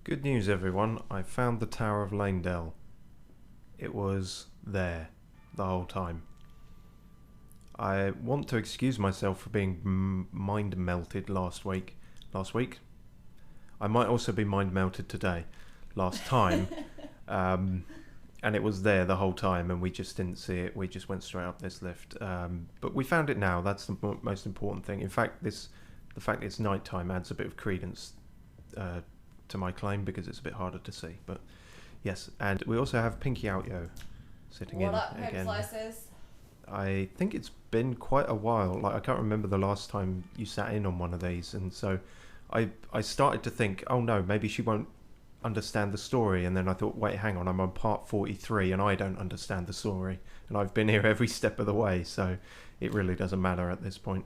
Good news, everyone. I found the Tower of Lanedale. It was there the whole time. I want to excuse myself for being mind melted last week. I might also be mind melted today. Last time. And it was there the whole time and we just didn't see it. We just went straight up this lift. But we found it now. That's the most important thing. In fact, the fact it's nighttime adds a bit of credence to my claim because it's a bit harder to see. But yes, and we also have pinkyoutyo sitting in again. What up, slices? I think it's been quite a while. Like, I can't remember the last time you sat in on one of these, and so I started to think, oh no, maybe she won't understand the story, and then I thought, wait, hang on, I'm on part 43 and I don't understand the story, and I've been here every step of the way, so it really doesn't matter at this point.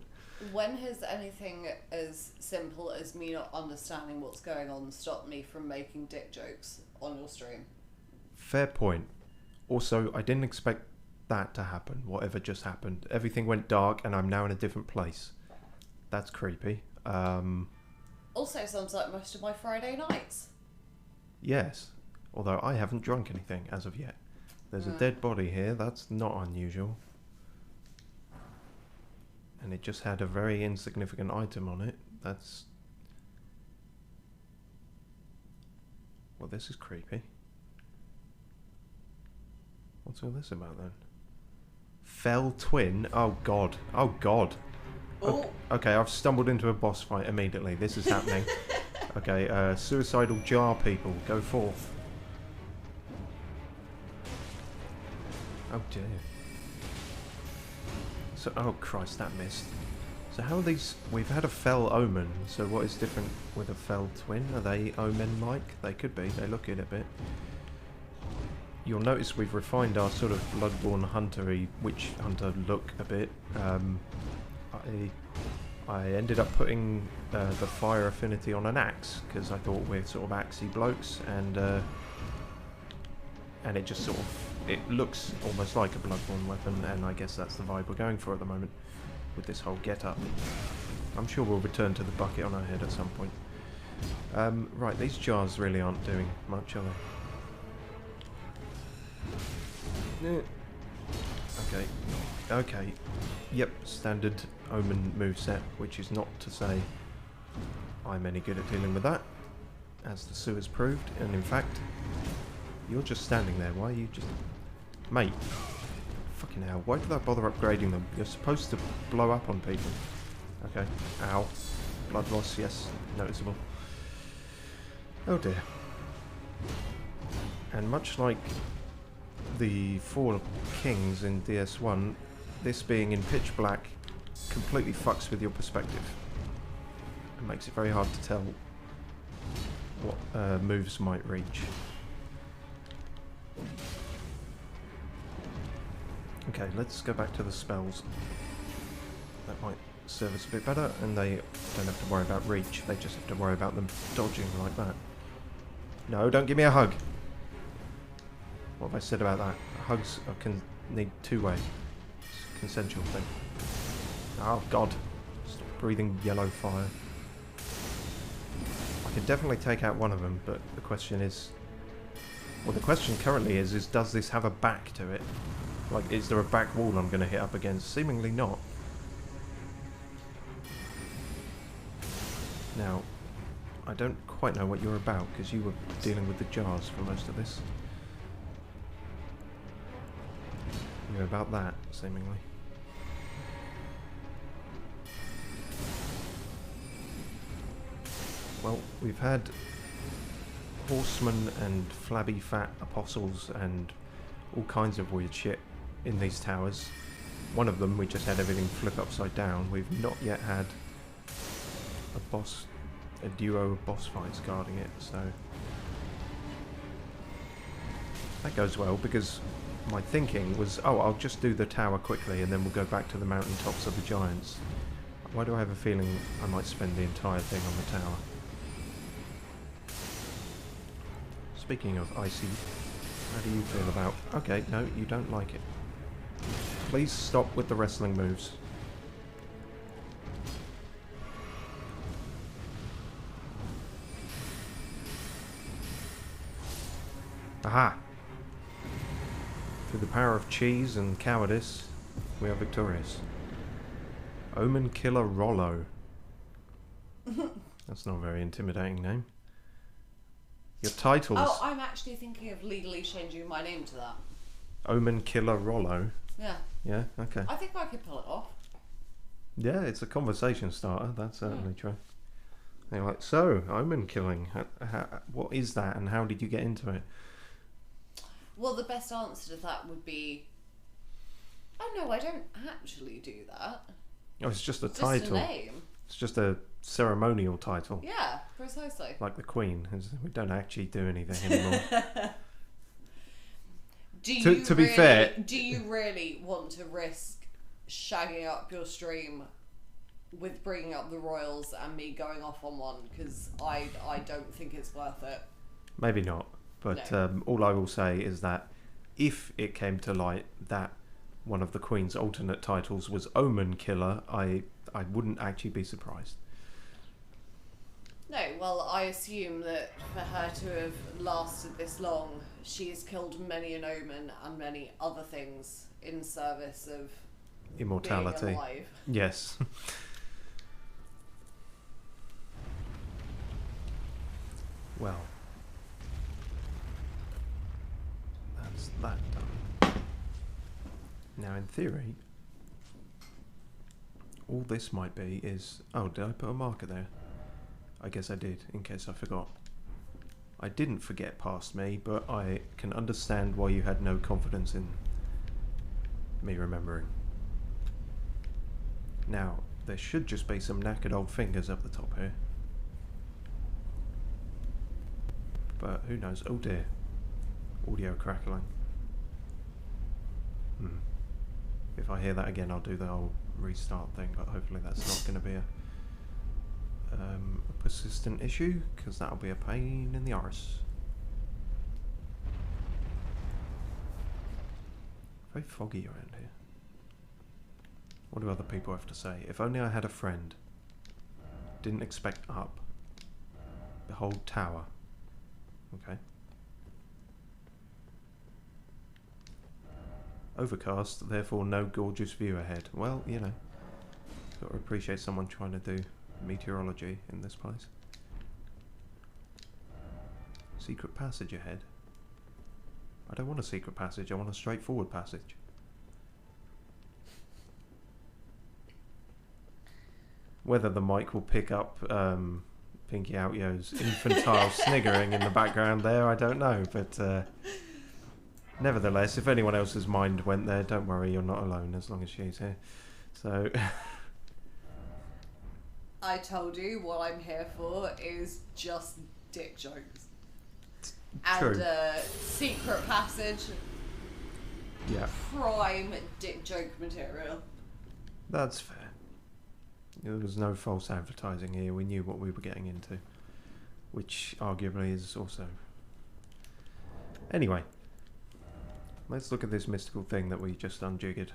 When has anything as simple as me not understanding what's going on stopped me from making dick jokes on your stream? Fair point. Also, I didn't expect that to happen, whatever just happened. Everything went dark and I'm now in a different place. That's creepy. Also sounds like most of my Friday nights. Yes, although I haven't drunk anything as of yet. There's a dead body here, that's not unusual. And it just had a very insignificant item on it. That's... Well, this is creepy. What's all this about then? Fell twin? Oh god. Oh god. Oh. Okay, I've stumbled into a boss fight immediately. This is happening. Okay, suicidal jar people, go forth. Oh dear. So, oh Christ, that missed. So how are these... We've had a fell omen, so what is different with a fell twin? Are they omen-like? They could be, they look it a bit. You'll notice we've refined our sort of Bloodborne hunter-y, witch hunter look a bit. I ended up putting the fire affinity on an axe, because I thought we're sort of axey blokes, and it just sort of... It looks almost like a Bloodborne weapon, and I guess that's the vibe we're going for at the moment, with this whole get-up. I'm sure we'll return to the bucket on our head at some point. Right, these jars really aren't doing much, are they? Okay. Okay. Yep, standard Omen moveset, which is not to say I'm any good at dealing with that, as the sewer's proved, and in fact, you're just standing there. Why are you just... Mate. Fucking hell, why did I bother upgrading them? You're supposed to blow up on people. Okay. Ow. Blood loss, yes, noticeable. Oh dear. And much like the Four Kings in DS1, this being in pitch black completely fucks with your perspective. It makes it very hard to tell what moves might reach. Okay, let's go back to the spells. That might serve us a bit better, and they don't have to worry about reach, they just have to worry about them dodging like that. No, don't give me a hug! What have I said about that? Hugs can need two-way. It's a consensual thing. Oh god. Stop breathing yellow fire. I can definitely take out one of them, but the question is... Well, the question currently is does this have a back to it? Like, is there a back wall I'm going to hit up against? Seemingly not. Now, I don't quite know what you're about, because you were dealing with the jars for most of this. You're about that, seemingly. Well, we've had horsemen and flabby fat apostles and all kinds of weird shit in these towers. One of them, we just had everything flip upside down. We've not yet had a duo of boss fights guarding it, so that goes well, because my thinking was, oh, I'll just do the tower quickly and then we'll go back to the mountaintops of the giants. Why do I have a feeling I might spend the entire thing on the tower? Speaking of icy, how do you feel about... Okay, no, you don't like it. Please stop with the wrestling moves. Aha! Through the power of cheese and cowardice, we are victorious. Omen Killer Rollo. That's not a very intimidating name. Your titles. Oh, I'm actually thinking of legally changing my name to that. Omen Killer Rollo. Yeah. Yeah, okay. I think I could pull it off. Yeah, it's a conversation starter, that's certainly true. They're like, so, omen killing, what is that and how did you get into it? Well, the best answer to that would be, oh no, I don't actually do that. Oh, it's just a It's title. just a name. It's just a ceremonial title. Yeah, precisely. Like the Queen. We don't actually do anything anymore. To be fair... Do you really want to risk shagging up your stream with bringing up the royals and me going off on one? Because I don't think it's worth it. Maybe not. But No. all I will say is that if it came to light that one of the Queen's alternate titles was Omen Killer, I wouldn't actually be surprised. No, well, I assume that for her to have lasted this long, she's killed many an omen and many other things in service of Immortality. being alive. Yes. Well, that's that done. Now, in theory, all this might be is... Oh, did I put a marker there? I guess I did, in case I forgot. I didn't forget past me, but I can understand why you had no confidence in me remembering. Now, there should just be some knackered old fingers up the top here. But who knows? Oh dear. Audio crackling. If I hear that again, I'll do the whole restart thing, but hopefully that's not going to be a persistent issue, because that'll be a pain in the arse. Very foggy around here. What do other people have to say? If only I had a friend. Didn't expect up. Behold tower. Okay. Overcast, therefore no gorgeous view ahead. Well, you know, got to appreciate someone trying to do meteorology in this place. Secret passage ahead. I don't want a secret passage, I want a straightforward passage. Whether the mic will pick up pinkyoutyo's infantile sniggering in the background there, I don't know, but nevertheless, if anyone else's mind went there, don't worry, you're not alone as long as she's here. So... I told you what I'm here for is just dick jokes. True. And secret passage. Yeah. Prime dick joke material. That's fair. There was no false advertising here. We knew what we were getting into. Which arguably is also... Anyway. Let's look at this mystical thing that we just unjiggered.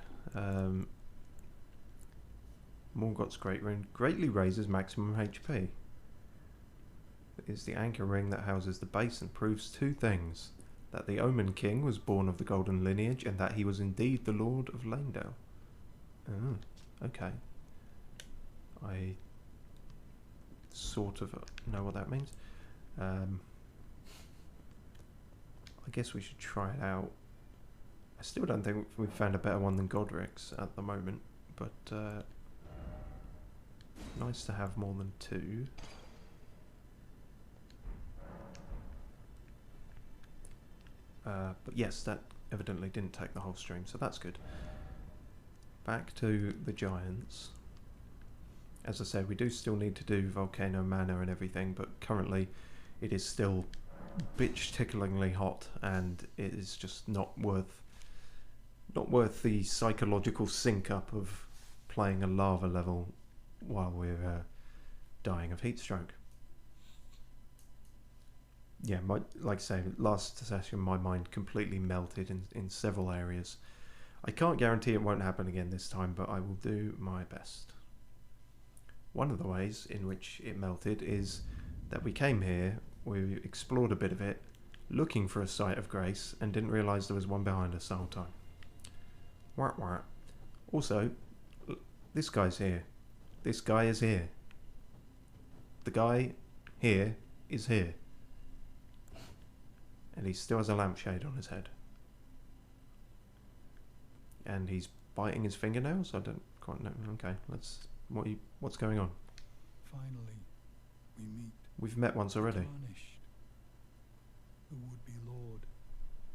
Morgoth's Great Rune greatly raises maximum HP. It is the anchor ring that houses the base and proves two things. That the Omen King was born of the golden lineage and that he was indeed the Lord of Lanedale. Oh, okay. I sort of know what that means. I guess we should try it out. I still don't think we've found a better one than Godric's at the moment, but nice to have more than two. But yes, that evidently didn't take the whole stream, so that's good. Back to the giants. As I said, we do still need to do volcano mana and everything, but currently it is still bitch ticklingly hot, and it is just not worth the psychological sync up of playing a lava level while we're dying of heat stroke. Yeah, like I say, last session my mind completely melted in several areas. I can't guarantee it won't happen again this time, but I will do my best. One of the ways in which it melted is that we came here, we explored a bit of it, looking for a sight of Grace and didn't realise there was one behind us the whole time. Wah wah. Also, this guy's here. This guy is here. The guy here is here. And he still has a lampshade on his head. And he's biting his fingernails? I don't quite know. Okay, what's going on? Finally, we meet. We've met once already. Tarnished. The would-be lord.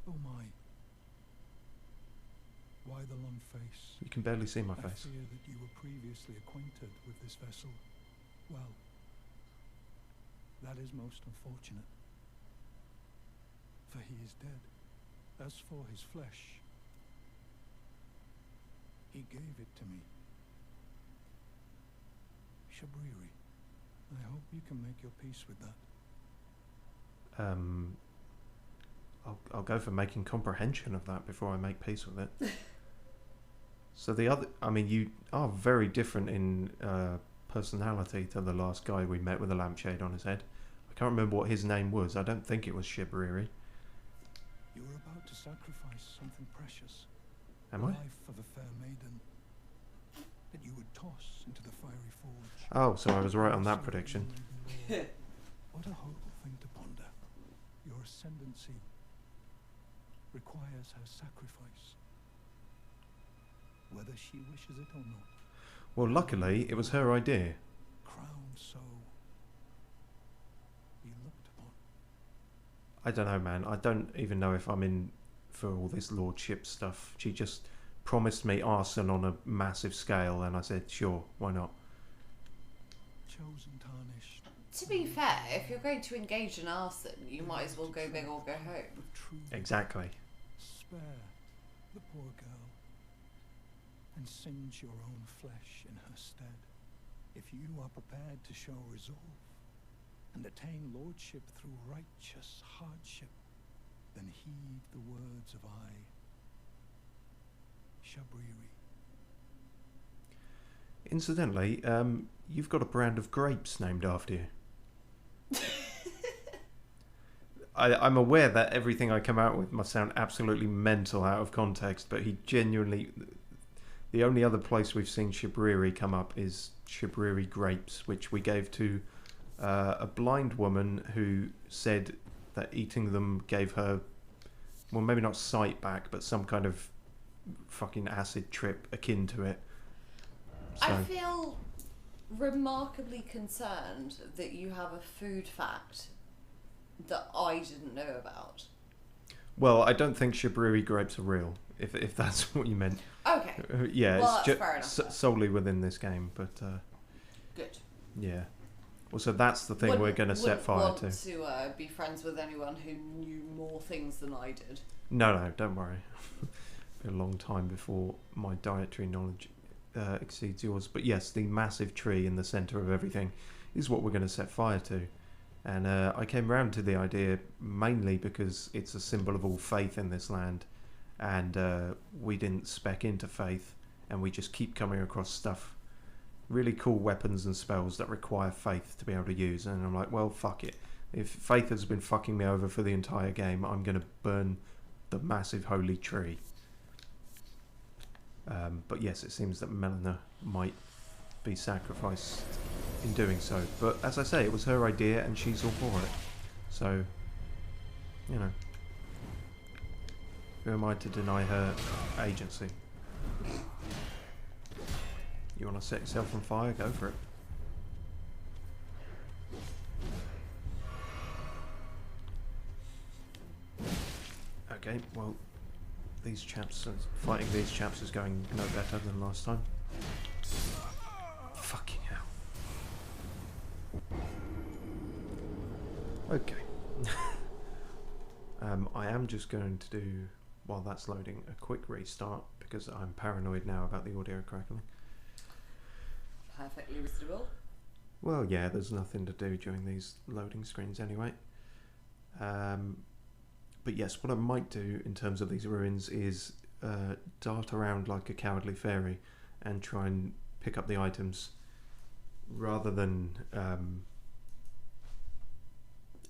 Oh my. Why the long face? You can barely see my I face. fear that you were previously acquainted with this vessel. Well, that is most unfortunate. For he is dead. As for his flesh, he gave it to me. Shabriri, I hope you can make your peace with that. I'll go for making comprehension of that before I make peace with it. So you are very different in personality to the last guy we met with a lampshade on his head. I can't remember what his name was. I don't think it was Shibriri. You were about to sacrifice something precious. Am the I? life of a fair maiden that you would toss into the fiery forge. Oh, so I was right on that prediction. What a horrible thing to ponder. Your ascendancy requires her sacrifice, whether she wishes it or not. Well, luckily, it was her idea. Crowned so be looked upon. I don't know, man. I don't even know if I'm in for all this lordship stuff. She just promised me arson on a massive scale, and I said, sure, why not? Chosen tarnished. To be fair, if you're going to engage in arson, you might as well go big or go home. Exactly. Spare the poor girl and singe your own flesh in her stead. If you are prepared to show resolve and attain lordship through righteous hardship, then heed the words of I, Shabriri. Incidentally, you've got a brand of grapes named after you. I'm aware that everything I come out with must sound absolutely mental out of context, but he genuinely... The only other place we've seen Shibriri come up is Shibriri grapes, which we gave to a blind woman who said that eating them gave her, well, maybe not sight back, but some kind of fucking acid trip akin to it. So, I feel remarkably concerned that you have a food fact that I didn't know about. well, I don't think Shibriri grapes are real, if that's what you meant. Okay. Yeah, Well, it's that's fair enough. solely within this game, but Good. yeah. Well, so that's the thing we're going to set fire to. Wouldn't want to be friends with anyone who knew more things than I did. No, don't worry. Be a long time before my dietary knowledge exceeds yours. But yes, the massive tree in the centre of everything is what we're going to set fire to. And I came round to the idea mainly because it's a symbol of all faith in this land. And we didn't spec into faith, and we just keep coming across stuff, really cool weapons and spells that require faith to be able to use. And I'm like, well, fuck it. If faith has been fucking me over for the entire game, I'm going to burn the massive holy tree. But yes, it seems that Melina might be sacrificed in doing so. But as I say, it was her idea and she's all for it. So, you know, who am I to deny her agency? You want to set yourself on fire? Go for it. Okay, well, fighting these chaps is going no better than last time. Fucking hell. Okay. I am just going to do, while that's loading, a quick restart because I'm paranoid now about the audio crackling. Perfectly reasonable. Well, yeah, there's nothing to do during these loading screens anyway. But yes, what I might do in terms of these ruins is dart around like a cowardly fairy and try and pick up the items rather than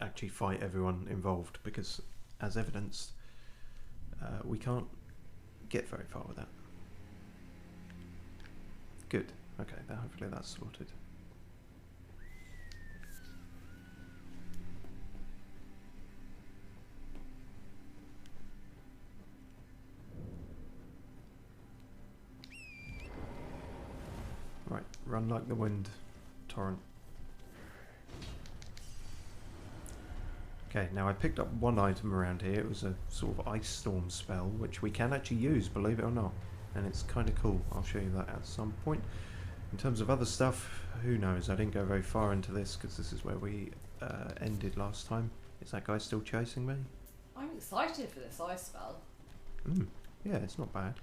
actually fight everyone involved, because as evidenced, we can't get very far with that. Good. Okay, hopefully that's sorted. Right, run like the wind, torrent. Okay, now I picked up one item around here. It was a sort of ice storm spell, which we can actually use, believe it or not. And it's kind of cool. I'll show you that at some point. In terms of other stuff, who knows? I didn't go very far into this because this is where we ended last time. Is that guy still chasing me? I'm excited for this ice spell. Yeah, it's not bad.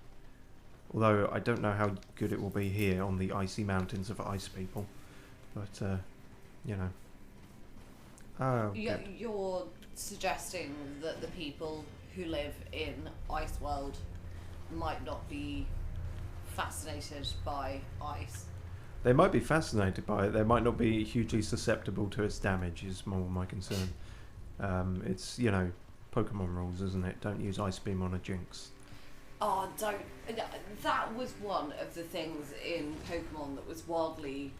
Although I don't know how good it will be here on the icy mountains of ice people. But, you know. Oh, You're suggesting that the people who live in Ice World might not be fascinated by ice. They might be fascinated by it. They might not be hugely susceptible to its damage, is more my concern. It's, you know, Pokemon rules, isn't it? Don't use Ice Beam on a Jinx. Oh, don't. That was one of the things in Pokemon that was wildly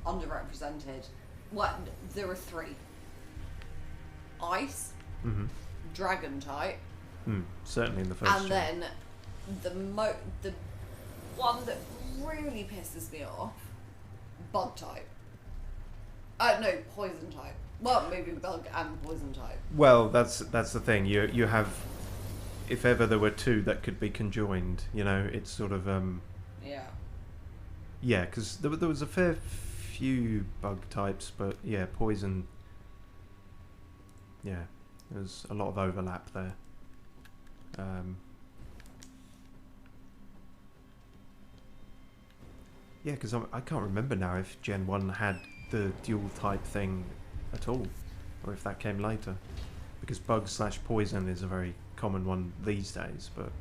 underrepresented. Well, there are three. Ice, Dragon type, certainly in the first and gen. then the one that really pisses me off, Bug type. No, Poison type. Well, maybe Bug and Poison type. Well, that's the thing. You have, if ever there were two that could be conjoined, you know, it's sort of Yeah. Yeah, because there was a fair few Bug types, but yeah, Poison. Yeah, there's a lot of overlap there. Yeah, because I can't remember now if Gen 1 had the dual type thing at all, or if that came later. Because Bug/Poison is a very common one these days, but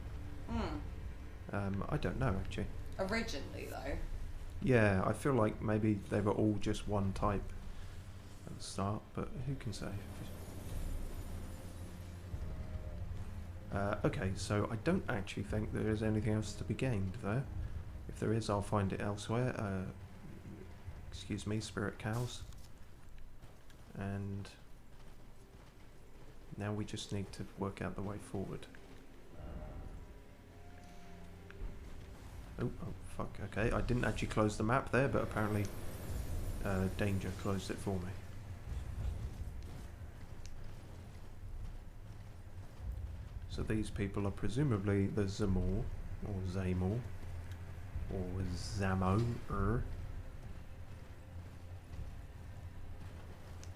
I don't know actually. Originally, though. Yeah, I feel like maybe they were all just one type at the start, but who can say? Okay, so I don't actually think there is anything else to be gained there. If there is, I'll find it elsewhere. Excuse me, spirit cows. And now we just need to work out the way forward. Oh, fuck, okay. I didn't actually close the map there, but apparently Danger closed it for me. So these people are presumably the Zamor, or Zamor, or Zamo.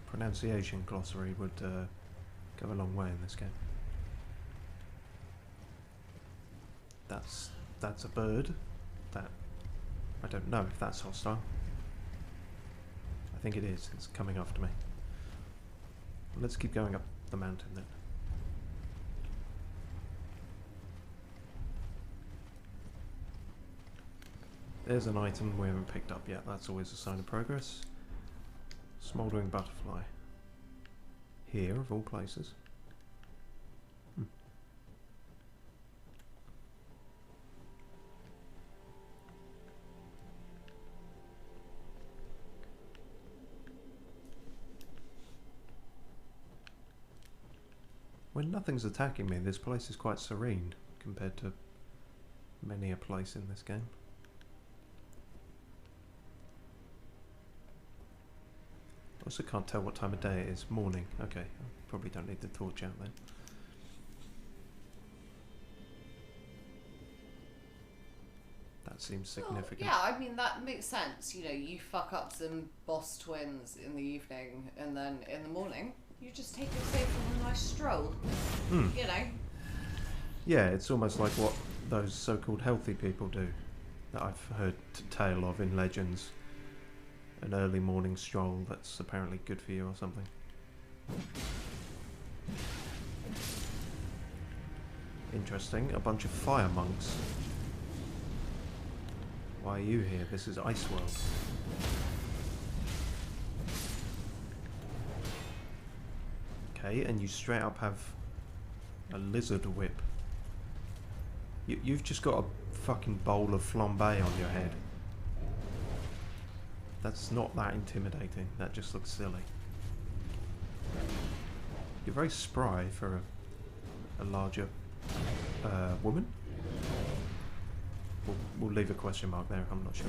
Pronunciation glossary would go a long way in this game. That's a bird. That I don't know if that's hostile. I think it is. It's coming after me. Let's keep going up the mountain then. There's an item we haven't picked up yet. That's always a sign of progress. Smouldering butterfly. Here, of all places. When nothing's attacking me, this place is quite serene compared to many a place in this game. Also can't tell what time of day it is. Morning. Okay, I probably don't need the torch out then. That seems significant. Well, yeah, I mean, that makes sense. You know, you fuck up some boss twins in the evening, and then in the morning, you just take yourself on a nice stroll. You know? Yeah, it's almost like what those so-called healthy people do that I've heard tale of in legends. An early morning stroll that's apparently good for you or something. Interesting. A bunch of fire monks. Why are you here? This is Ice World. Okay, and you straight up have A lizard whip. You've just got a fucking bowl of flambe on your head. That's not that intimidating. That just looks silly. You're very spry for a larger woman. We'll leave a question mark there. I'm not sure.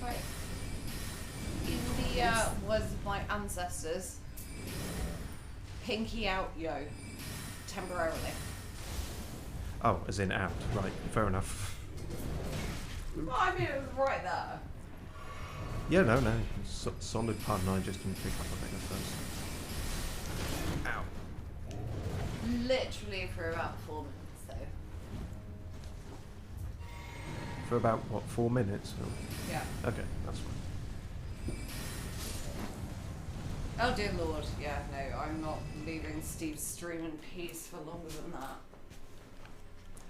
Right. India was my ancestors. Pinkyoutyo. Temporarily. Oh, as in out. Right, fair enough. Well, I mean, it was right there. Yeah, no. Solid pun. I just didn't pick up on it at first. Ow. Literally for about 4 minutes, though. For about, what, 4 minutes? Or? Yeah. Okay, that's fine. Oh dear lord, yeah, no, I'm not leaving Steve's stream in peace for longer than that.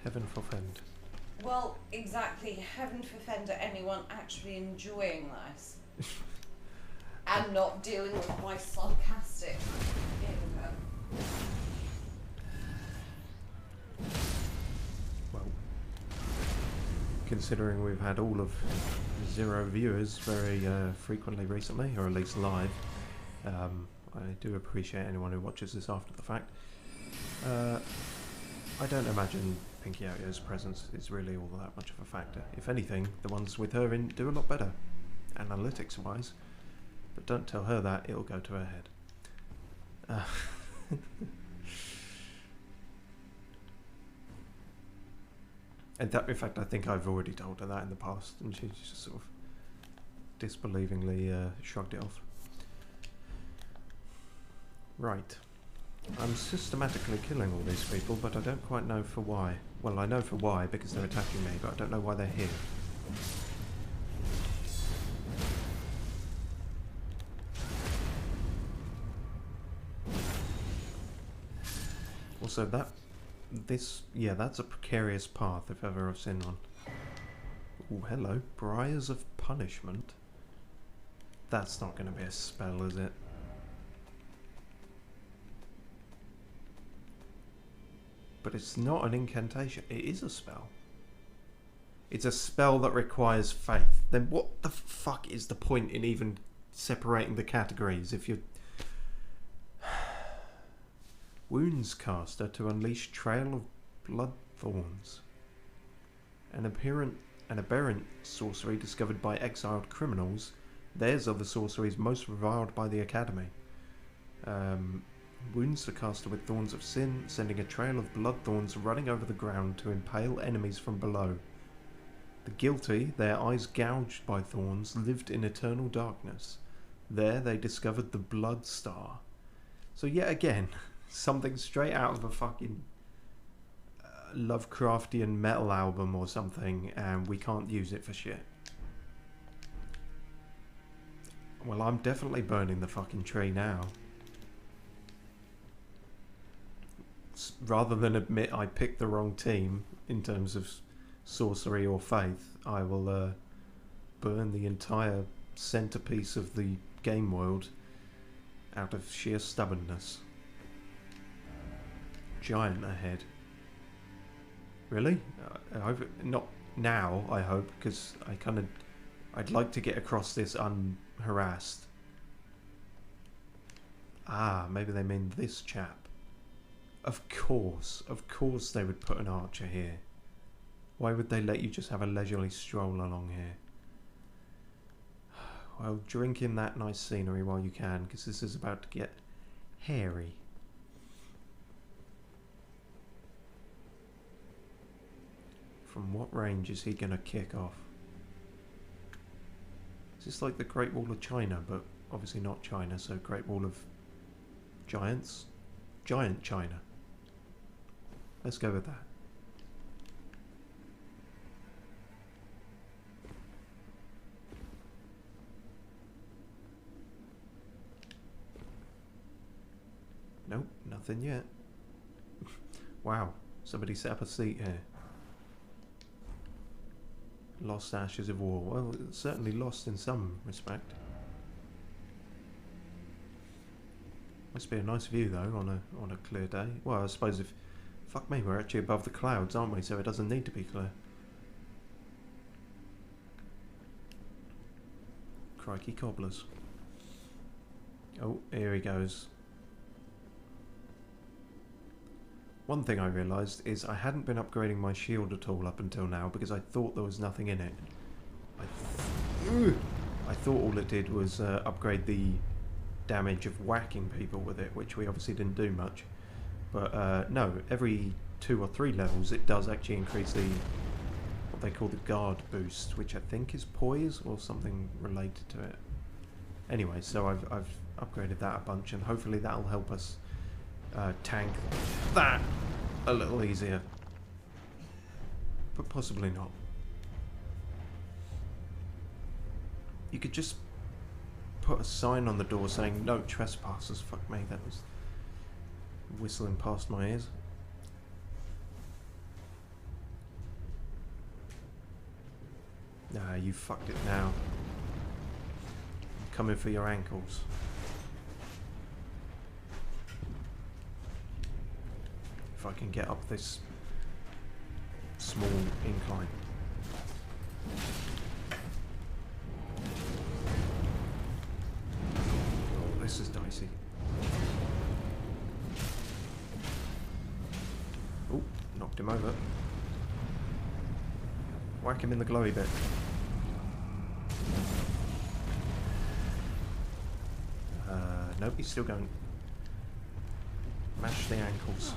Heaven forfend. Well, exactly. Heaven forfend anyone actually enjoying this. And not dealing with my sarcastic anger. Well, considering we've had all of 0 viewers very frequently recently, or at least live, I do appreciate anyone who watches this after the fact. I don't imagine Pinkyoutyo's presence is really all that much of a factor. If anything, the ones with her in do a lot better, analytics-wise. But don't tell her that, it'll go to her head. And that, in fact, I think I've already told her that in the past, and she's just sort of disbelievingly shrugged it off. Right. I'm systematically killing all these people, but I don't quite know for why. Well, I know for why, because they're attacking me, but I don't know why they're here. Also, that's a precarious path if ever I've seen one. Oh, hello. Briars of Punishment. That's not going to be a spell, is it? But it's not an incantation. It is a spell. It's a spell that requires faith. Then what the fuck is the point in even separating the categories if you're... Wounds caster to unleash trail of blood thorns. An aberrant sorcery discovered by exiled criminals. Theirs are the sorceries most reviled by the Academy. Wounds the caster with thorns of sin, sending a trail of blood thorns running over the ground to impale enemies from below. The guilty, their eyes gouged by thorns, lived in eternal darkness. There they discovered the Blood Star. So yet again, something straight out of a fucking Lovecraftian metal album or something, and we can't use it for shit. Well, I'm definitely burning the fucking tree now. Rather than admit I picked the wrong team in terms of sorcery or faith, I will burn the entire centerpiece of the game world out of sheer stubbornness. Giant ahead. Really? I hope not now, I hope, because I'd like to get across this unharassed. Ah, maybe they mean this chap. Of course they would put an archer here. Why would they let you just have a leisurely stroll along here? Well, drink in that nice scenery while you can, because this is about to get hairy. From what range is he gonna kick off? Is this like the Great Wall of China, but obviously not China, so Great Wall of Giants? Giant China. Let's go with that. Nope, nothing yet. Wow, somebody set up a seat here. Lost Ashes of War. Well, it's certainly lost in some respect. Must be a nice view though on a clear day. Well, I suppose if fuck me, we're actually above the clouds, aren't we? So it doesn't need to be clear. Crikey cobblers. Oh, here he goes. One thing I realised is I hadn't been upgrading my shield at all up until now because I thought there was nothing in it. I thought all it did was upgrade the damage of whacking people with it, which we obviously didn't do much. But no, every 2 or 3 levels it does actually increase the what they call the guard boost, which I think is poise or something related to it. Anyway, so I've upgraded that a bunch, and hopefully that'll help us tank that a little easier. But possibly not. You could just put a sign on the door saying no trespassers. Fuck me, that was whistling past my ears. Nah, you fucked it now. I'm coming for your ankles. If I can get up this small incline. Oh, this is dicey. Oh, knocked him over. Whack him in the glowy bit. Nope, he's still going. Mash the ankles.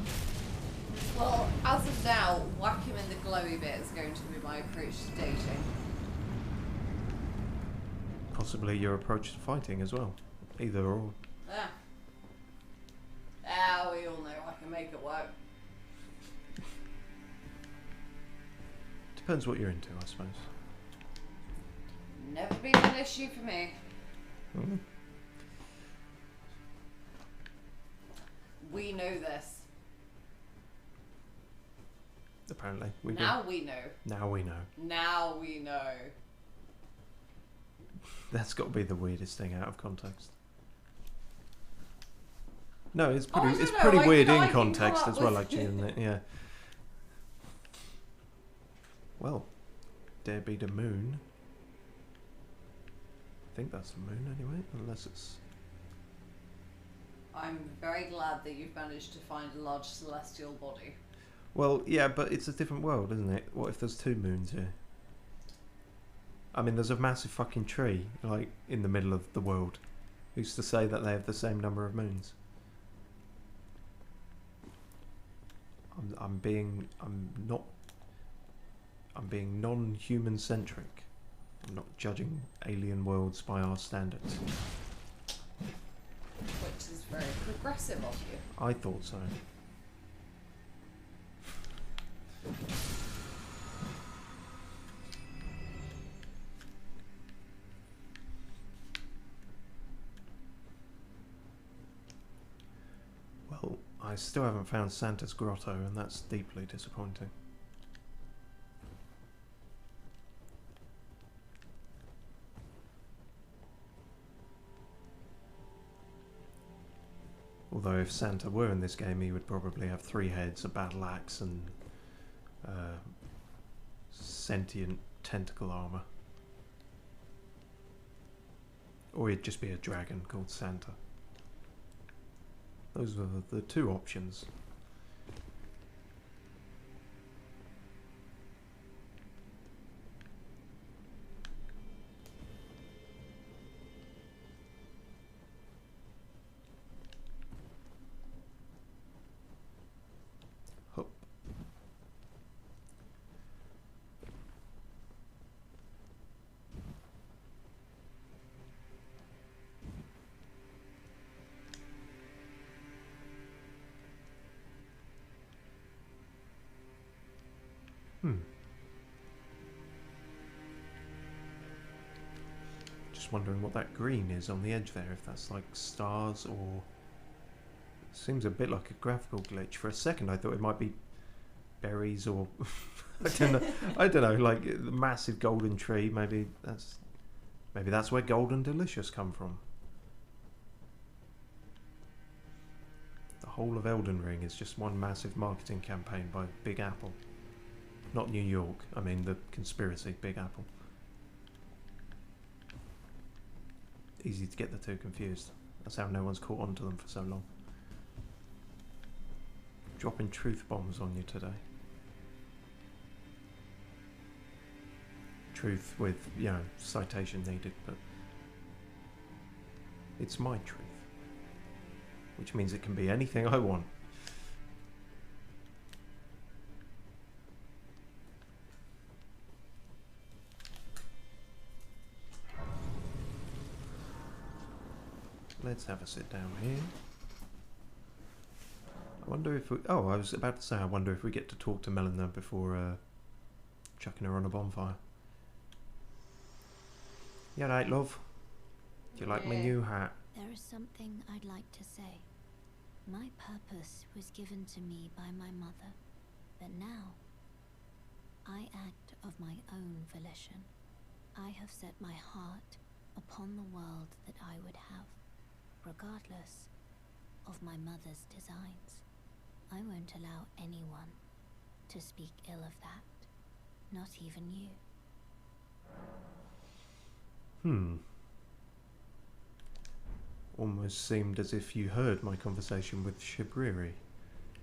Well, as of now, whack him in the glowy bit is going to be my approach to dating. Possibly your approach to fighting as well. Either or. Ah. We all know I can make it work. Depends what you're into, I suppose. Never been an issue for me. Mm. We know this. Apparently. We Now we know. Now we know. Now we know. That's got to be the weirdest thing out of context. No, it's pretty. I It's don't pretty know, weird I in can come context up as well, with- actually, isn't it? Yeah. Well, there be the moon. I think that's the moon anyway, unless it's. I'm very glad that you've managed to find a large celestial body. Well, yeah, but it's a different world, isn't it? What if there's 2 moons here? I mean, there's a massive fucking tree, like, in the middle of the world. Who's to say that they have the same number of moons? I'm being non-human centric. I'm not judging alien worlds by our standards. Which is very progressive of you. I thought so. Well, I still haven't found Santa's grotto, and that's deeply disappointing. Although if Santa were in this game, he would probably have 3 heads, a battle axe, and sentient tentacle armor. Or he'd just be a dragon called Santa. Those are the 2 options. Hup. Just wondering what that green is on the edge there, if that's like stars or... Seems a bit like a graphical glitch. For a second I thought it might be berries or... I don't know, like the massive golden tree, maybe that's where golden delicious come from. whole of Elden Ring is just one massive marketing campaign by Big Apple. Not New York, I mean the conspiracy, Big Apple. Easy to get the two confused. That's how no one's caught on to them for so long. Dropping truth bombs on you today. Truth with, you know, citation needed, but it's my truth. Which means it can be anything I want. Let's have a sit down here. I wonder if we... Oh, I was about to say, I wonder if we get to talk to Melina before chucking her on a bonfire. You right, love? Do you like my new hat? There is something I'd like to say. My purpose was given to me by my mother, but now I act of my own volition. I have set my heart upon the world that I would have, regardless of my mother's designs. I won't allow anyone to speak ill of that, not even you. Almost seemed as if you heard my conversation with Shibriri.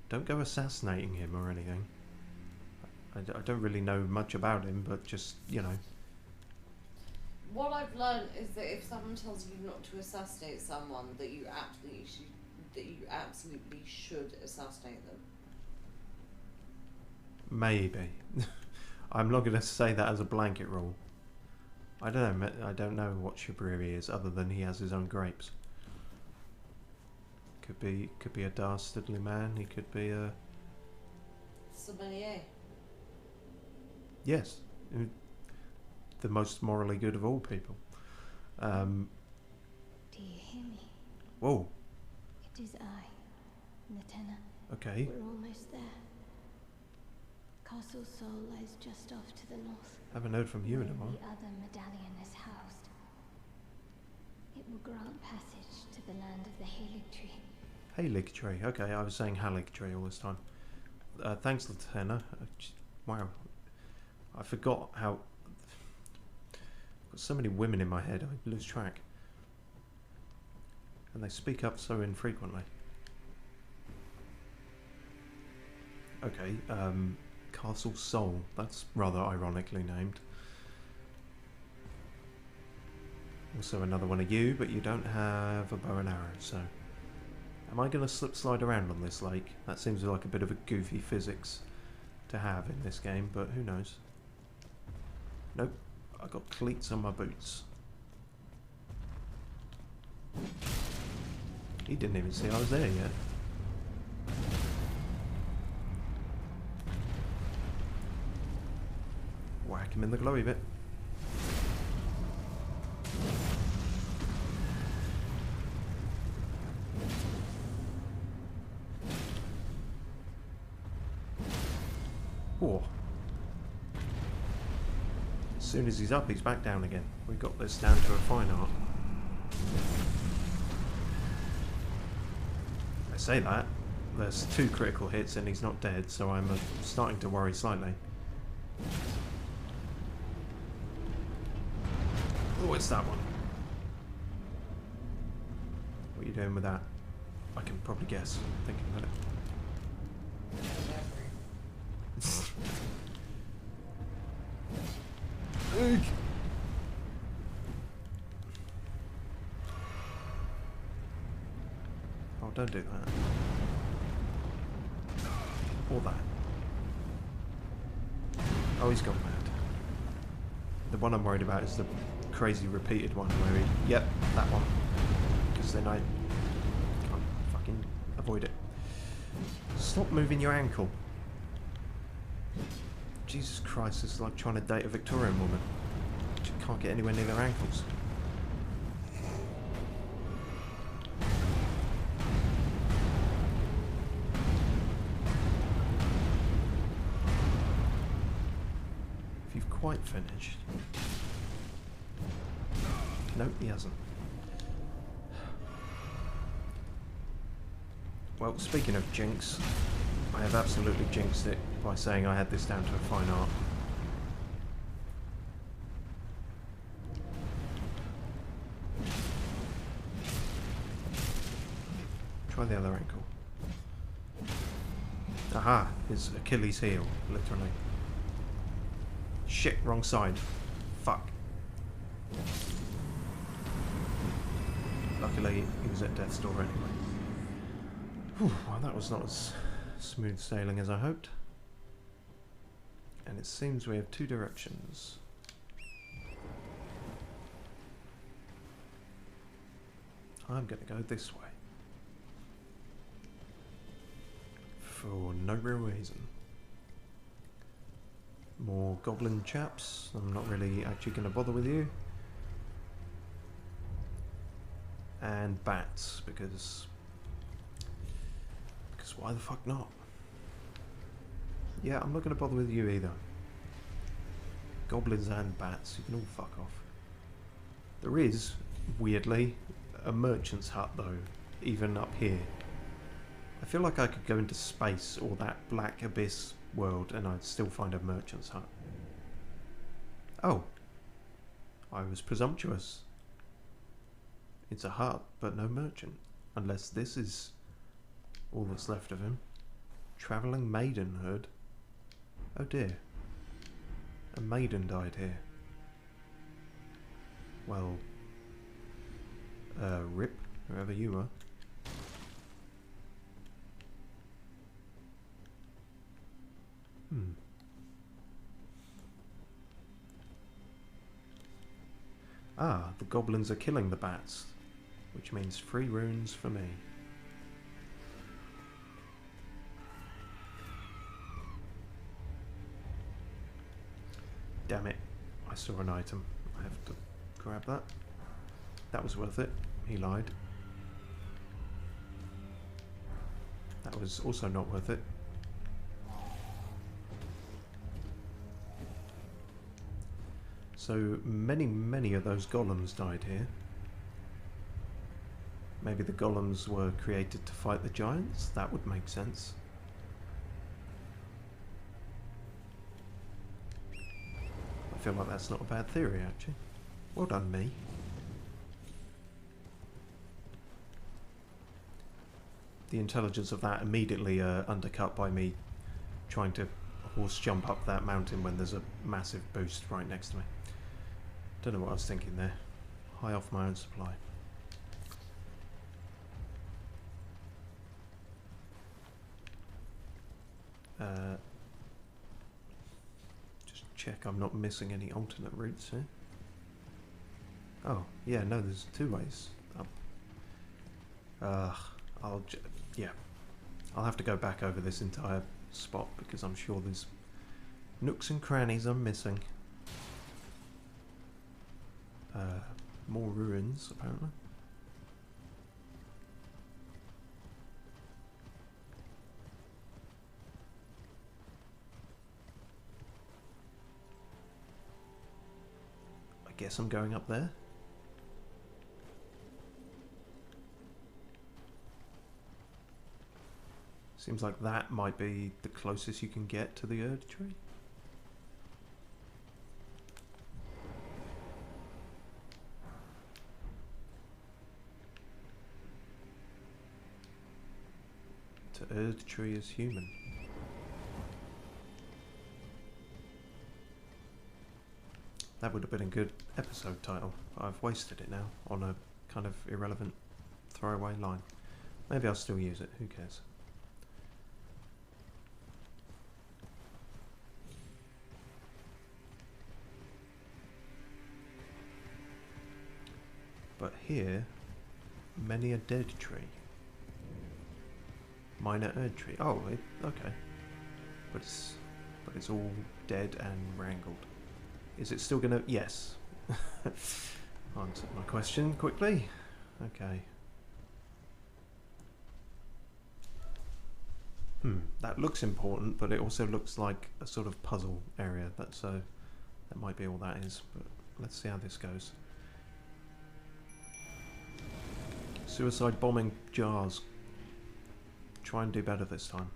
Don't go assassinating him or anything. I don't really know much about him, but just, you know. What I've learned is that if someone tells you not to assassinate someone, that you absolutely should assassinate them. Maybe. I'm not going to say that as a blanket rule. I don't know. I don't know what Shibriri is, other than he has his own grapes. Could be a dastardly man. He could be a... Sommelier. Yes. The most morally good of all people. Do you hear me? Whoa. It is I, Lieutenant. Okay. We're almost there. Castle Sol lies just off to the north. Haven't heard from you in a while. The other medallion is housed. It will grant passage to the land of the Halig Tree. Halig Tree. Okay, I was saying Halig Tree all this time. Thanks, Lieutenant. Wow. I forgot how... I've got so many women in my head, I lose track. And they speak up so infrequently. Okay, Castle Sol. That's rather ironically named. Also another one of you, but you don't have a bow and arrow, so... Am I going to slide around on this lake? That seems like a bit of a goofy physics to have in this game, but who knows. Nope, I got cleats on my boots. He didn't even see I was there yet. Whack him in the glowy bit. Oh. As soon as he's up, he's back down again. We got this down to a fine art. I say that. There's 2 critical hits and he's not dead, so I'm starting to worry slightly. Oh, it's that one. What are you doing with that? I can probably guess, thinking about it. Oh, don't do that. Or that. Oh, he's gone mad. The one I'm worried about is the crazy repeated one where he... Yep, that one. Because then I can't fucking avoid it. Stop moving your ankle. Jesus Christ, it's like trying to date a Victorian woman. She can't get anywhere near their ankles. If you've quite finished... Nope, he hasn't. Well, speaking of jinx, I have absolutely jinxed it by saying I had this down to a fine art. Try the other ankle. Aha, his Achilles heel, literally. Shit, wrong side. Fuck. Luckily, he was at death's door anyway. Whew, well, that was not as smooth sailing as I hoped. And it seems we have two directions. I'm going to go this way. For no real reason. More goblin chaps. I'm not really actually going to bother with you. And bats, because why the fuck not? Yeah, I'm not going to bother with you either. Goblins and bats, you can all fuck off. There is, weirdly, a merchant's hut though, even up here. I feel like I could go into space or that black abyss world and I'd still find a merchant's hut. Oh. I was presumptuous. It's a hut, but no merchant. Unless this is all that's left of him. Travelling maidenhood. Oh dear. A maiden died here. Well, rip, whoever you are. Ah, the goblins are killing the bats, which means 3 runes for me. Damn it, I saw an item. I have to grab that. That was worth it. He lied. That was also not worth it. So many of those golems died here. Maybe the golems were created to fight the giants? That would make sense. I feel like that's not a bad theory, actually. Well done, me. The intelligence of that immediately undercut by me trying to horse jump up that mountain when there's a massive boost right next to me. Don't know what I was thinking there. High off my own supply. Just check I'm not missing any alternate routes here. Oh, yeah, no, there's 2 ways up. Yeah. I'll have to go back over this entire spot because I'm sure there's nooks and crannies I'm missing. More ruins, apparently. I guess I'm going up there. Seems like that might be the closest you can get to the Erd tree. To Erd tree is human. That would have been a good episode title. I've wasted it now on a kind of irrelevant throwaway line. Maybe I'll still use it, who cares? But here, many a dead tree. Minor Erd tree. Oh, okay. But it's all dead and wrangled. Is it still gonna? Yes. Answered my question quickly. Okay. That looks important, but it also looks like a sort of puzzle area. That might be all that is. But let's see how this goes. Suicide bombing jars. try and do better this time.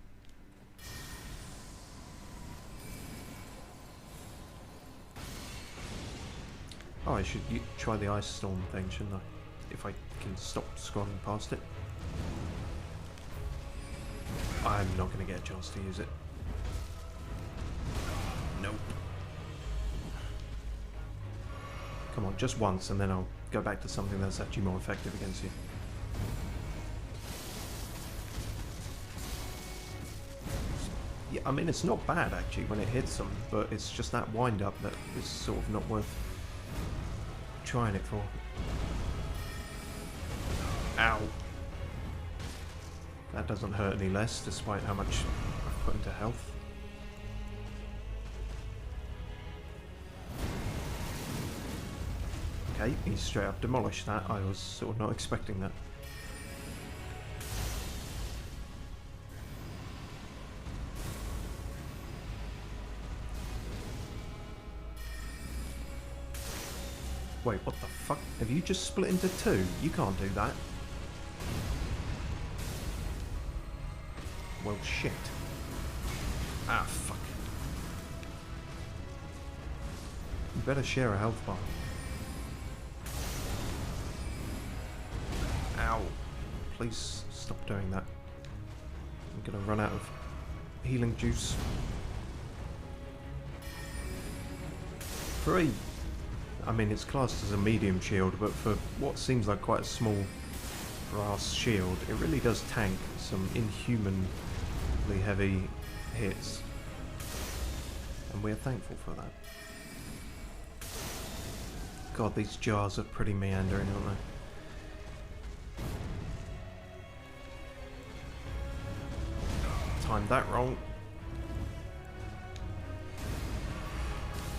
Oh, I should try the ice storm thing, shouldn't I? If I can stop scrolling past it. I'm not going to get a chance to use it. Nope. Come on, just once, and then I'll go back to something that's actually more effective against you. Yeah, I mean, it's not bad, actually, when it hits them, but it's just that wind-up that is sort of not worth trying it for. Ow. That doesn't hurt any less, despite how much I've put into health. Okay, he straight up demolished that. I was sort of not expecting that. Wait, what the fuck? Have you just split into two? You can't do that. Well, shit. Ah, fuck. You better share a health bar. Ow. Please stop doing that. I'm gonna run out of healing juice. 3. I mean, it's classed as a medium shield, but for what seems like quite a small brass shield, it really does tank some inhumanly heavy hits. And we're thankful for that. God, these jars are pretty meandering, aren't they? Timed that wrong.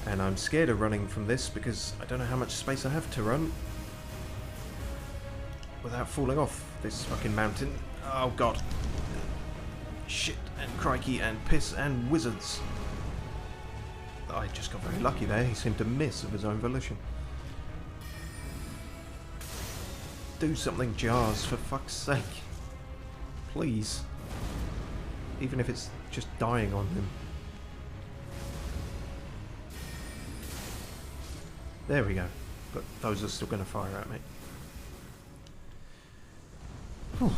And I'm scared of running from this because I don't know how much space I have to run without falling off this fucking mountain. Oh god. Shit and crikey and piss and wizards. I just got very lucky there. He seemed to miss of his own volition. Do something, jars, for fuck's sake. Please. Even if it's just dying on him. There we go. But those are still going to fire at me. Whew.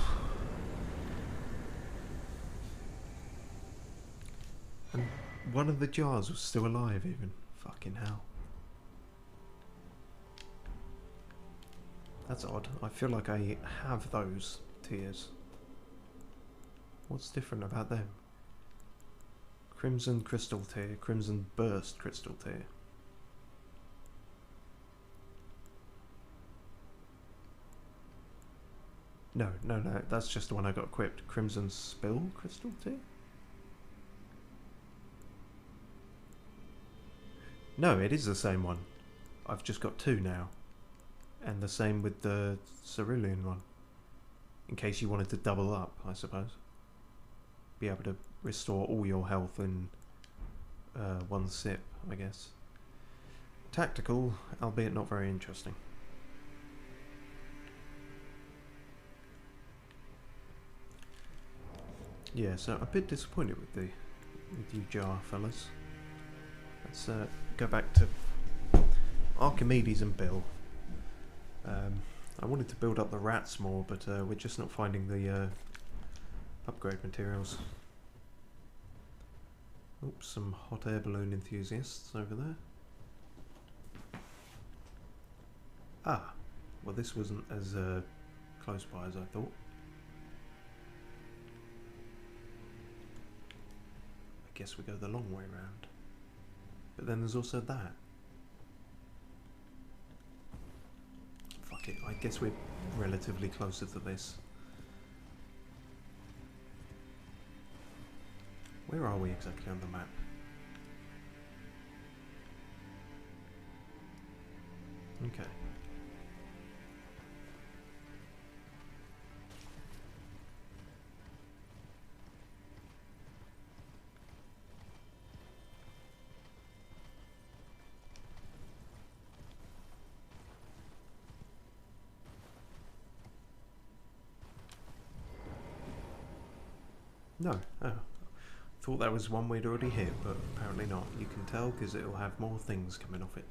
And one of the jars was still alive even. Fucking hell. That's odd. I feel like I have those tears. What's different about them? Crimson crystal tear, crimson burst crystal tear. No, that's just the one I got equipped. Crimson spill crystal tear? No, it is the same one. I've just got 2 now. And the same with the cerulean one. In case you wanted to double up, I suppose. Be able to restore all your health in one sip, I guess. Tactical, albeit not very interesting. Yeah, so a bit disappointed with you jar fellas. Let's go back to Archimedes and Bill. I wanted to build up the rats more, but we're just not finding the upgrade materials. Oops, some hot air balloon enthusiasts over there. Ah, well this wasn't as close by as I thought. I guess we go the long way round. But then there's also that. Fuck it, I guess we're relatively closer to this. Where are we exactly on the map? Okay. No. Oh. Thought that was one we'd already hit, but apparently not. You can tell because it'll have more things coming off it.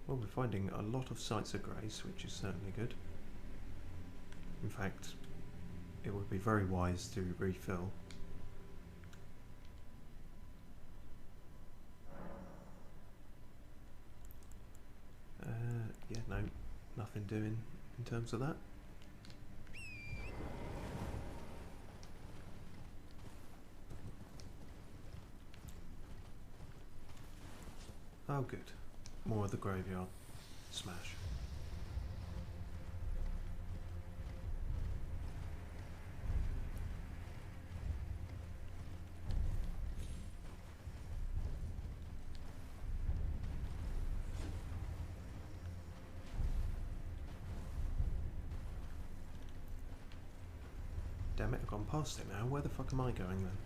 Well, we're finding a lot of sites of grace, which is certainly good. In fact, it would be very wise to refill. Yeah, no, nothing doing in terms of that. Oh, good. More of the graveyard. Smash. Damn it, I've gone past it now. Where the fuck am I going then?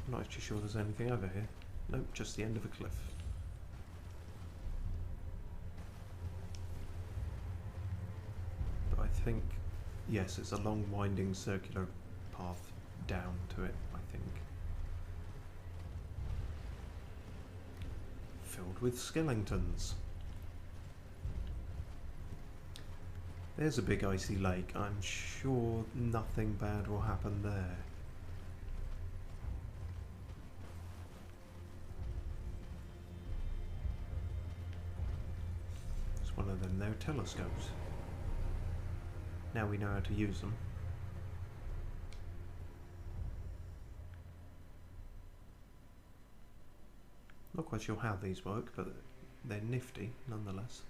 I'm not actually sure there's anything over here. Nope, just the end of a cliff. But I think, yes, it's a long winding circular path down to it, I think. Filled with skeletons. There's a big icy lake. I'm sure nothing bad will happen there. It's one of them there telescopes. Now we know how to use them. Not quite sure how these work, but they're nifty nonetheless.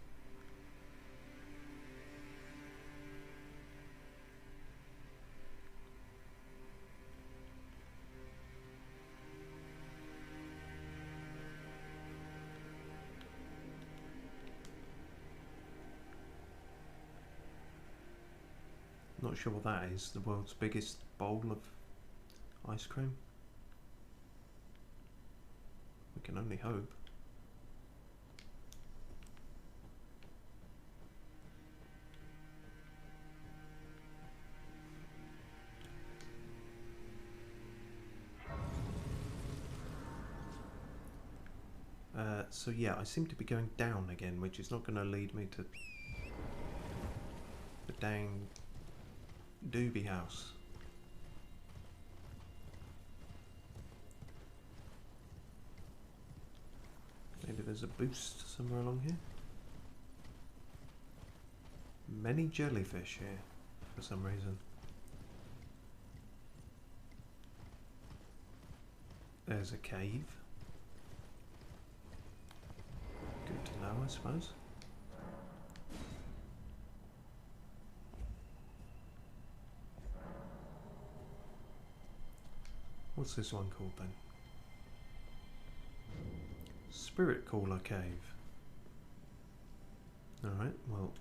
Not sure what that is. The world's biggest bowl of ice cream? We can only hope. So yeah, I seem to be going down again, which is not going to lead me to the dang doobie house. Maybe there's a boost somewhere along here. Many jellyfish here for some reason. There's a cave. Good to know, I suppose. What's this one called then? Spirit Caller Cave. Alright, well,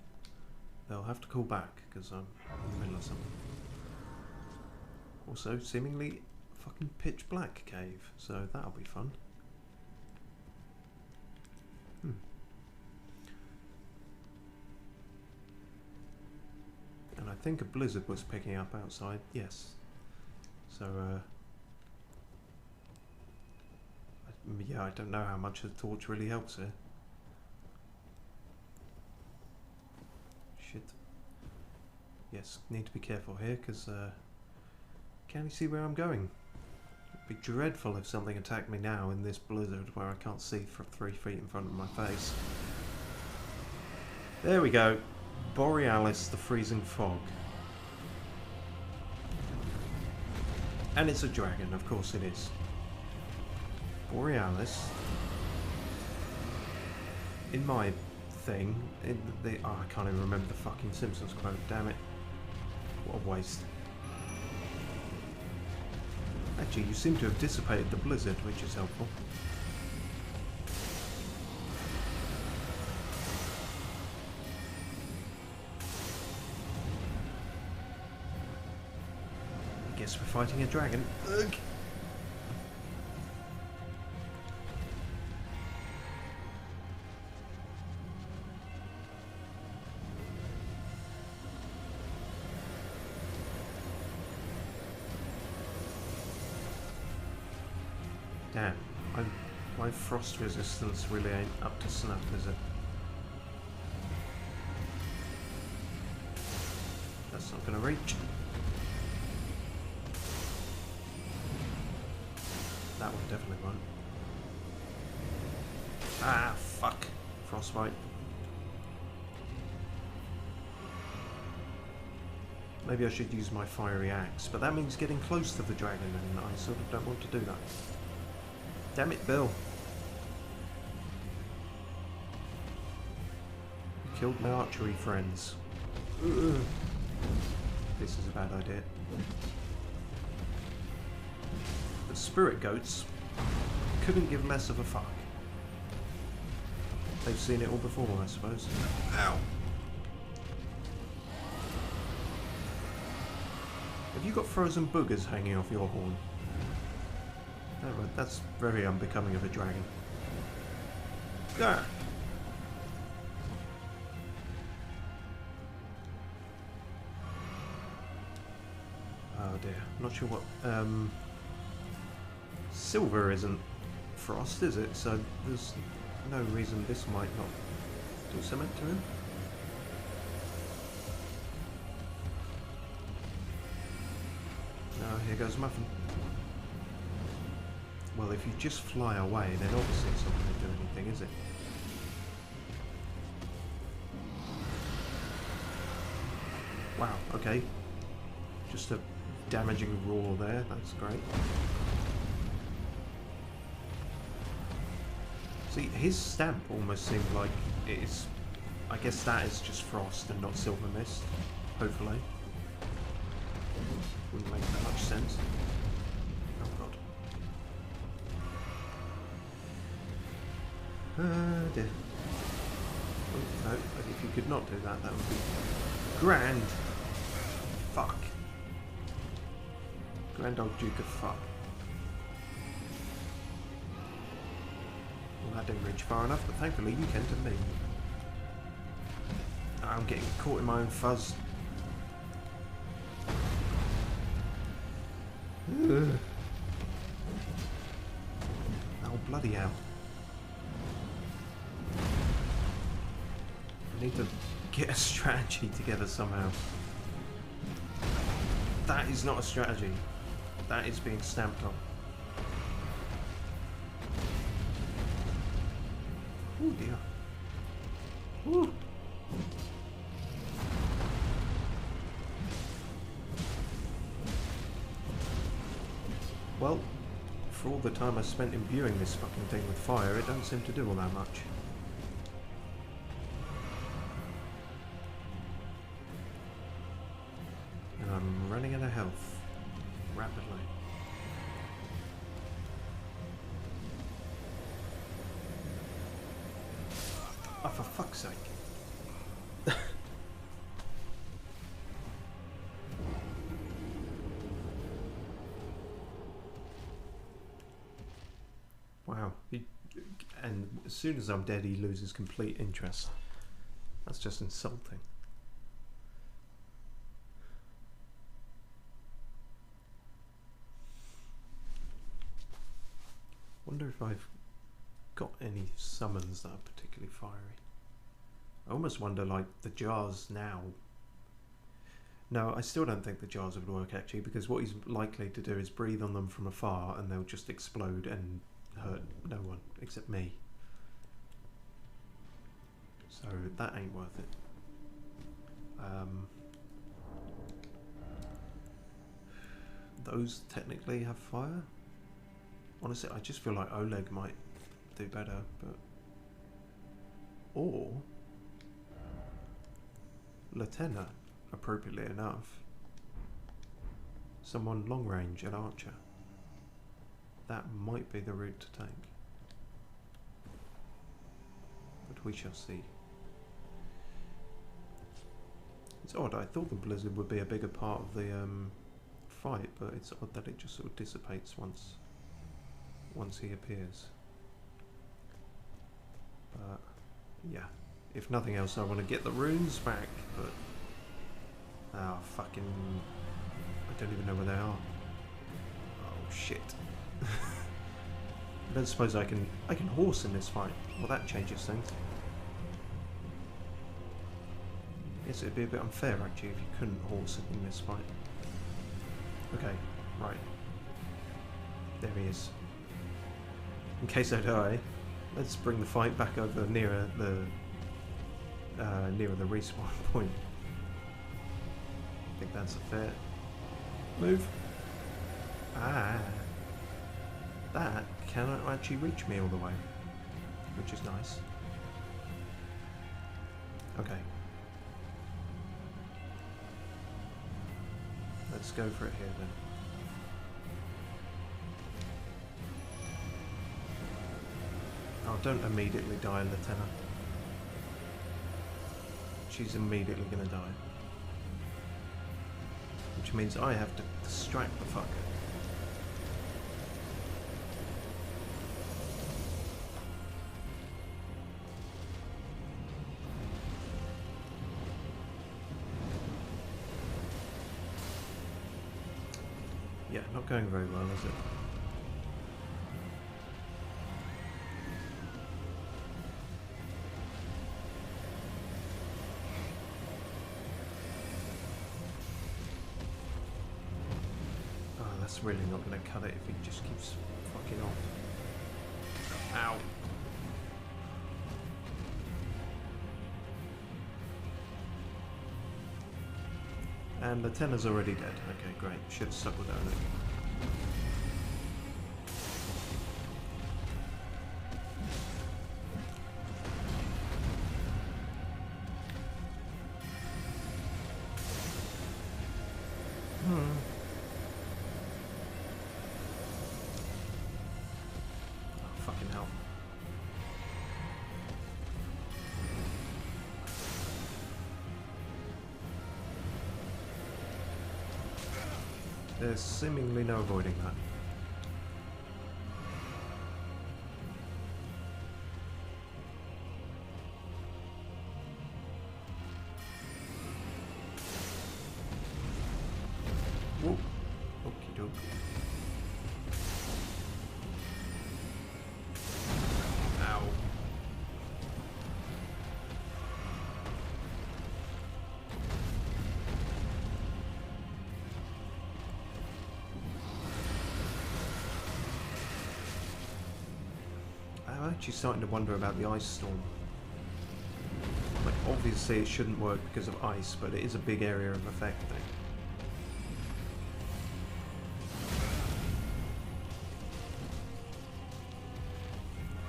they'll have to call back because I'm in the middle of something. Also, seemingly fucking pitch black cave, so that'll be fun. And I think a blizzard was picking up outside, yes. So, yeah, I don't know how much a torch really helps here. Shit. Yes, need to be careful here because can you see where I'm going? It'd be dreadful if something attacked me now in this blizzard where I can't see for 3 feet in front of my face. There we go. Borealis, the freezing fog. And it's a dragon, of course it is. Borealis. In my thing, oh, I can't even remember the fucking Simpsons quote, damn it. What a waste. Actually, you seem to have dissipated the blizzard, which is helpful. I guess we're fighting a dragon. Ugh. Damn, my frost resistance really ain't up to snuff, is it? That's not gonna reach. That one definitely won't. Ah, fuck. Frostbite. Maybe I should use my fiery axe, but that means getting close to the dragon, and I sort of don't want to do that. Damn it, Bill. You killed my archery friends. Ugh. This is a bad idea. The spirit goats couldn't give less of a fuck. They've seen it all before, I suppose. Ow! Have you got frozen boogers hanging off your horn? No, but that's very unbecoming of a dragon. Ah. Oh dear, not sure what. Silver isn't frost, is it? So there's no reason this might not do something to him. Oh, here goes Muffin. Well, if you just fly away, then obviously it's not going to do anything, is it? Wow, okay. Just a damaging roar there, that's great. See, his stamp almost seemed like it's... I guess that is just frost and not silver mist, hopefully. Wouldn't make that much sense. Oh god. Dear. Oh, no, but if you could not do that, that would be grand. Fuck. Grand old Duke of Fuck. Well, that didn't reach far enough, but thankfully you came to me. I'm getting caught in my own fuzz. Ugh. Oh, bloody hell. I need to get a strategy together somehow. That is not a strategy. That is being stamped on. Oh dear. Ooh. Well, for all the time I spent imbuing this fucking thing with fire, it don't seem to do all that much. And I'm running out of health. Rapidly. Oh, for fuck's sake. Wow. And as soon as I'm dead, he loses complete interest. That's just insulting. Wonder if I've got any summons that are particularly fiery. I almost wonder, like, the jars now. No, I still don't think the jars would work, actually, because what he's likely to do is breathe on them from afar and they'll just explode and hurt no one except me. So that ain't worth it. Those technically have fire? Honestly, I just feel like Oleg might do better, but... Or... Latenna, appropriately enough. Someone long range at Archer. That might be the route to take. But we shall see. It's odd, I thought the blizzard would be a bigger part of the fight, but it's odd that it just sort of dissipates once he appears. But yeah, if nothing else I want to get the runes back, but oh fucking, I don't even know where they are. Oh shit. I don't suppose I can horse in this fight. Well, that changes things. Yes, it'd be a bit unfair actually if you couldn't horse it in this fight. Okay, right. There he is. In case I die, let's bring the fight back over nearer the respawn point. I think that's a fair move. Ah, that cannot actually reach me all the way, which is nice. Okay. Let's go for it here then. Oh, don't immediately die, Lieutenant. She's immediately gonna die. Which means I have to distract the fucker. Yeah, not going very well, is it? Oh, that's really not going to cut it if he just keeps fucking off. Ow. And the tennor's already dead. Okay, great. Should have stuck with that. Oh, fucking hell. There's seemingly no avoiding that. Whoop. Okie doke. Ow. I'm actually starting to wonder about the ice storm. Like, obviously it shouldn't work because of ice, but it is a big area of effect thing.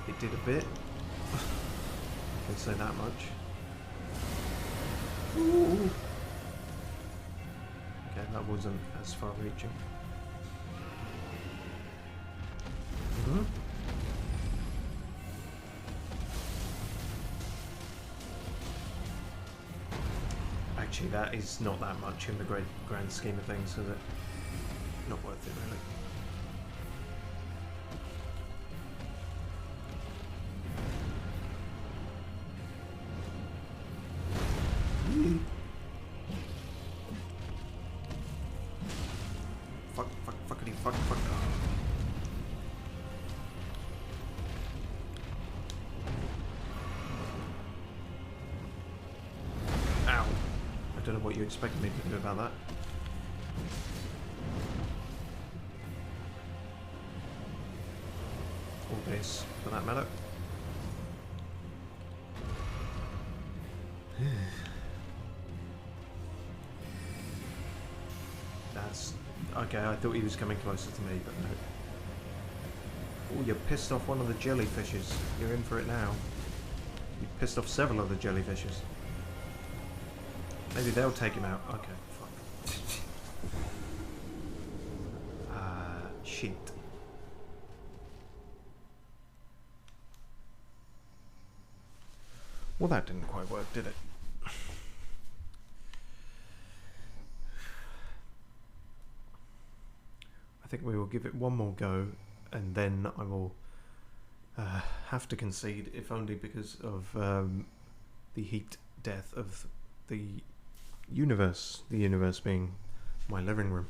It did a bit. I can say that much. Ooh. Okay, that wasn't as far reaching. Actually, that is not that much in the grand scheme of things, is it? Not worth it, really. Fuck, fuckity, fuck. Ow. I don't know what you expected me to do about that. Or this, for that matter. That's... okay, I thought he was coming closer to me, but no. Oh, you pissed off one of the jellyfishes. You're in for it now. You pissed off several of the jellyfishes. Maybe they'll take him out. Okay, fuck. Shit. Well, that didn't quite work, did it? I think we will give it one more go, and then I will have to concede, if only because of the heat death of the universe being my living room.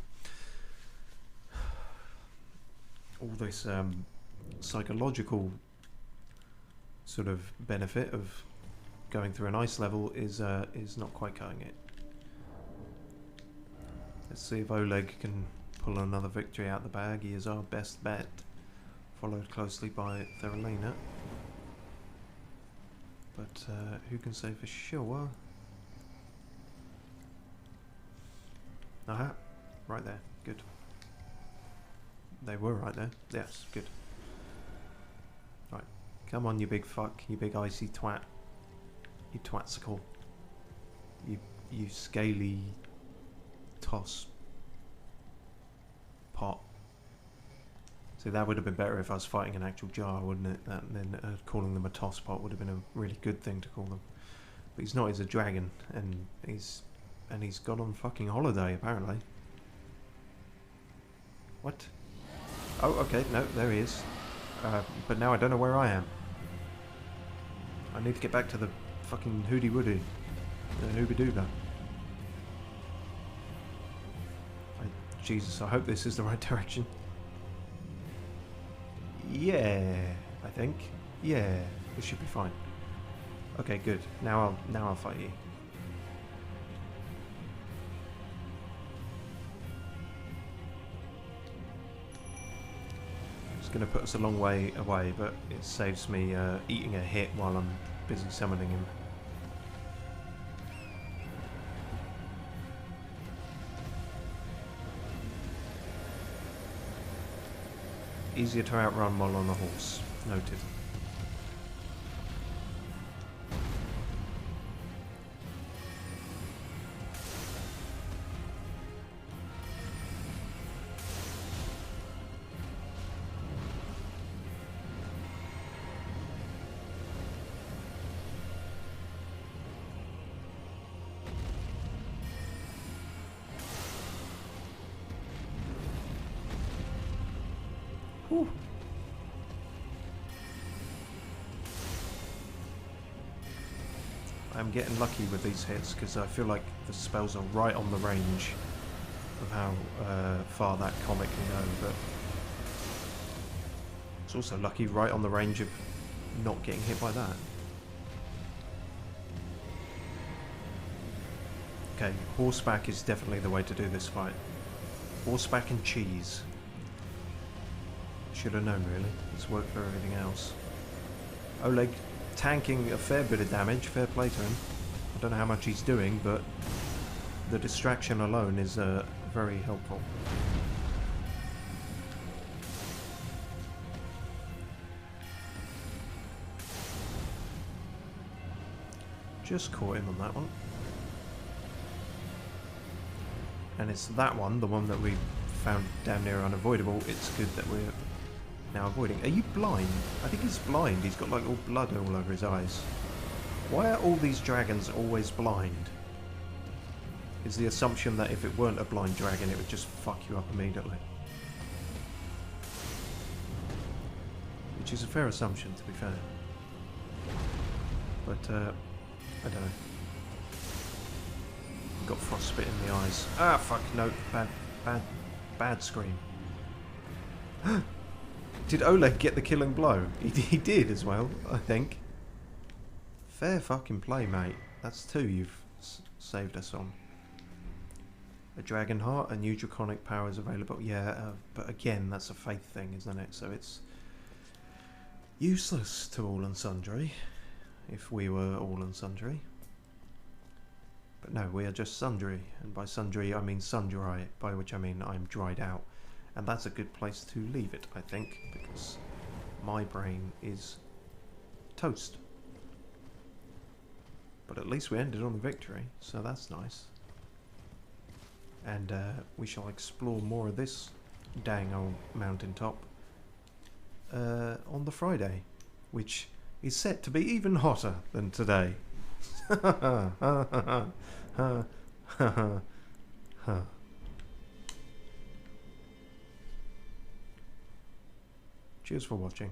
All this psychological sort of benefit of going through an ice level is not quite cutting it. Let's see if Oleg can pull another victory out the bag. He is our best bet, followed closely by Theralina. But who can say for sure? Aha, right there, good. They were right there, yes, good. Right, come on you big fuck, you big icy twat. You twatsicle. You scaly toss pot. See, that would have been better if I was fighting an actual jar, wouldn't it? That, and then calling them a toss pot would have been a really good thing to call them. But he's not, he's a dragon, and he's gone on fucking holiday, apparently. What? Oh, okay, no, there he is. But now I don't know where I am. I need to get back to the fucking hoody woody. The hooby dooba. Jesus, I hope this is the right direction. Yeah, I think. Yeah, this should be fine. Okay, good. Now I'll fight you. It's going to put us a long way away, but it saves me eating a hit while I'm busy summoning him. Easier to outrun while on a horse. Noted. Whew. I'm getting lucky with these hits because I feel like the spells are right on the range of how far that comet can go, but it's also lucky right on the range of not getting hit by that. Okay, horseback is definitely the way to do this fight. Horseback and cheese. Should have known, really. It's worked for everything else. Oleg tanking a fair bit of damage. Fair play to him. I don't know how much he's doing, but the distraction alone is very helpful. Just caught him on that one. And it's that one, the one that we found damn near unavoidable. It's good that we're now avoiding. Are you blind? I think he's blind. He's got like all blood all over his eyes. Why are all these dragons always blind? Is the assumption that if it weren't a blind dragon it would just fuck you up immediately? Which is a fair assumption, to be fair. But I don't know. Got frostbite in the eyes. Ah, fuck, no. Bad scream. Did Oleg get the killing blow? He did as well, I think. Fair fucking play, mate. That's two you've saved us on. A dragon heart and new draconic powers available. Yeah, but again, that's a faith thing, isn't it? So it's useless to all and sundry, if we were all and sundry. But no, we are just sundry, and by sundry I mean sun-dry, by which I mean I'm dried out. And that's a good place to leave it, I think, because my brain is toast. But at least we ended on a victory, so that's nice. And we shall explore more of this dang old mountaintop on the Friday, which is set to be even hotter than today. Cheers for watching.